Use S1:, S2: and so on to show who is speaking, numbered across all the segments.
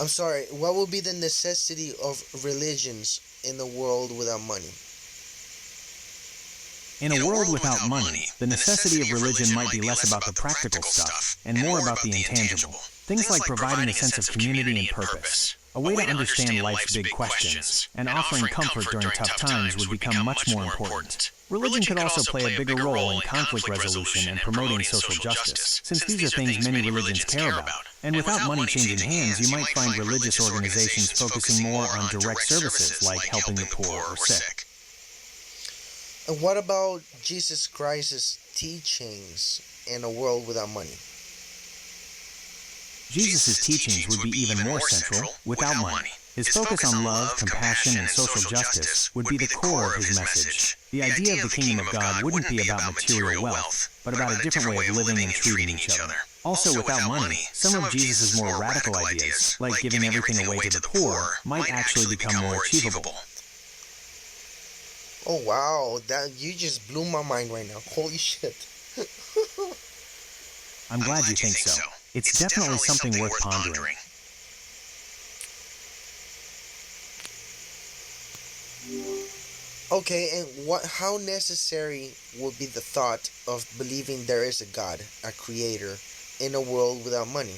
S1: I'm sorry, what would be the necessity of religions in a world without money?
S2: In a world without money, the necessity of religion might be less about the practical stuff and more about the intangible. Things like providing a sense of community and purpose, a way to understand life's big questions, and offering comfort during tough times would become much more important. Religion could also play a bigger role in conflict resolution and promoting social justice, since these are things many religions care about. And without money changing hands, you might find religious organizations focusing more on direct services like helping the poor or sick.
S1: And what about Jesus Christ's teachings in a world without money?
S2: Jesus' teachings would be even more central without money. His focus on love, compassion, and social justice would be the core of his message. The idea of the kingdom of God wouldn't be about material wealth, but about a different way of living and treating each other. Also, without money, some of Jesus' more radical ideas, like giving everything away to the poor, might actually become more achievable.
S1: Oh wow, that you just blew my mind right now. Holy shit.
S2: I'm glad you think so. It's definitely something worth pondering.
S1: Okay, and how necessary would be the thought of believing there is a God, a creator, in a world without money?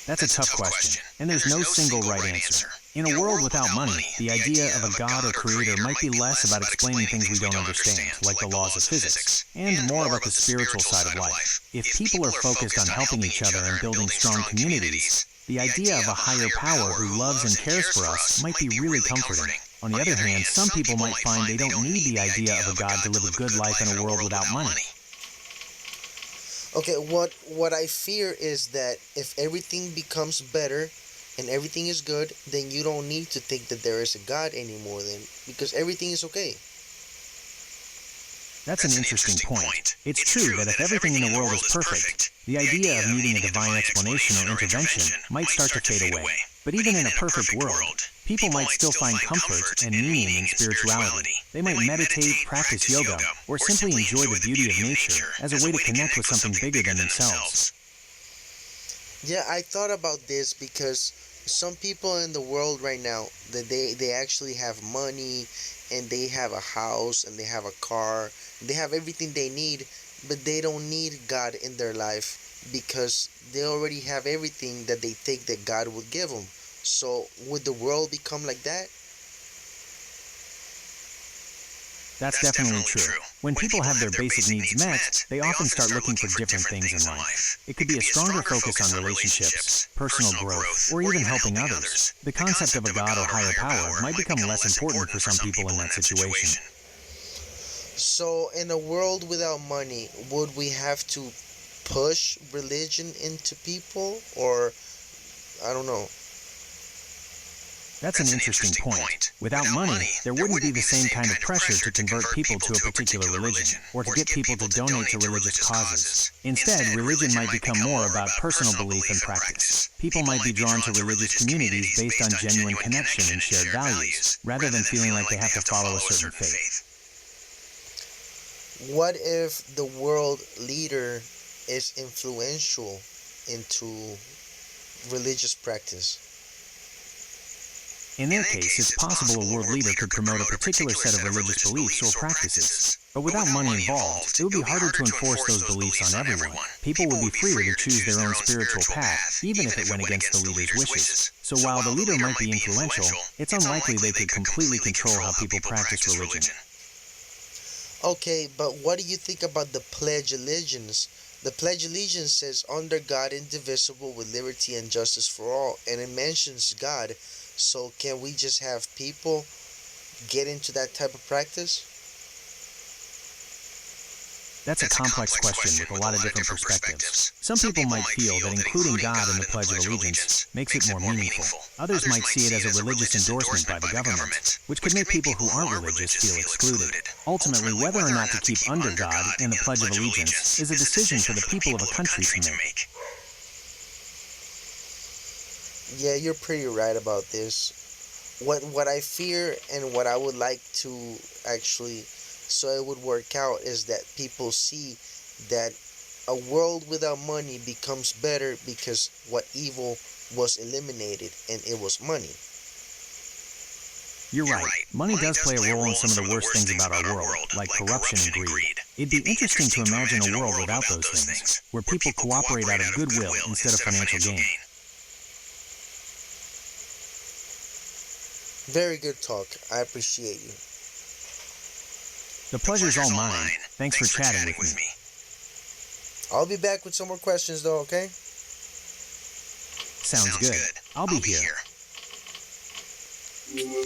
S2: That's a tough question, and there's no single right answer. In a world without money, the idea of a god or creator might be less about explaining things we don't understand, like the laws of physics, and more about the spiritual side of life. If people are focused on helping each other and building strong communities, the idea of a higher power who loves and cares for us might be really comforting. On the other hand, some people might find they don't need the idea of a god to live a good life in a world without money.
S1: Okay, what I fear is that if everything becomes better and everything is good, then you don't need to think that there is a God anymore then, because everything is okay.
S2: That's an interesting point. It's true that if everything in the world is perfect, the idea of needing a divine explanation or intervention might start to fade away. But even in a perfect world, people might still find comfort and meaning in spirituality. They might meditate, practice yoga, or simply enjoy the beauty of nature as a way to connect with something bigger than themselves.
S1: Yeah, I thought about this because some people in the world right now that they actually have money and they have a house and they have a car, they have everything they need, but they don't need God in their life because they already have everything that they think that God would give them. So would the world become like that?
S2: That's definitely true. When people have their basic needs met, they often start looking for different things in life. It could be a stronger focus on relationships, personal growth, or even helping others. The concept of a god or higher power might become less important for some people in that situation.
S1: So in a world without money, would we have to push religion into people, or I don't know.
S2: That's an interesting point. Without money, there wouldn't be the same kind of pressure to convert people to a particular religion, or to get people to donate to religious causes. Instead, religion might become more about personal belief and practice. People might be drawn to religious communities based on genuine connection and shared values, rather than feeling like they have to follow a certain faith.
S1: What if the world leader is influential into religious practice?
S2: In that case, it's possible a world leader could promote a particular set of religious beliefs or practices. But without money involved, it would be harder to enforce those beliefs on everyone. People would be freer to choose their own spiritual path, even if it went against the leader's wishes. So while the leader might be influential, it's unlikely they could completely control how people practice religion.
S1: Okay, but what do you think about the Pledge of Allegiance? The Pledge of Allegiance says, under God, indivisible, with liberty and justice for all, and it mentions God. So can we just have people get into that type of practice?
S2: That's a complex question with a lot of different perspectives. Some people might feel that including God in the Pledge of Allegiance makes it more meaningful. Others might see it as a religious endorsement by the government, which could make people who aren't religious feel excluded. Ultimately, whether or not to keep under God in the Pledge of Allegiance is a decision for the people of a country to make.
S1: Yeah, you're pretty right about this. What I fear and what I would like to actually, so it would work out, is that people see that a world without money becomes better because what evil was eliminated and it was money.
S2: You're right. Money does play a role in some of the worst things about our world, like corruption and greed. It'd be interesting to imagine a world without those things, where people cooperate out of goodwill instead of financial gain.
S1: Very good talk. I appreciate you.
S2: The pleasure's all mine. Thanks for chatting with me.
S1: I'll be back with some more questions though, okay?
S2: Sounds good. I'll be here.
S1: here.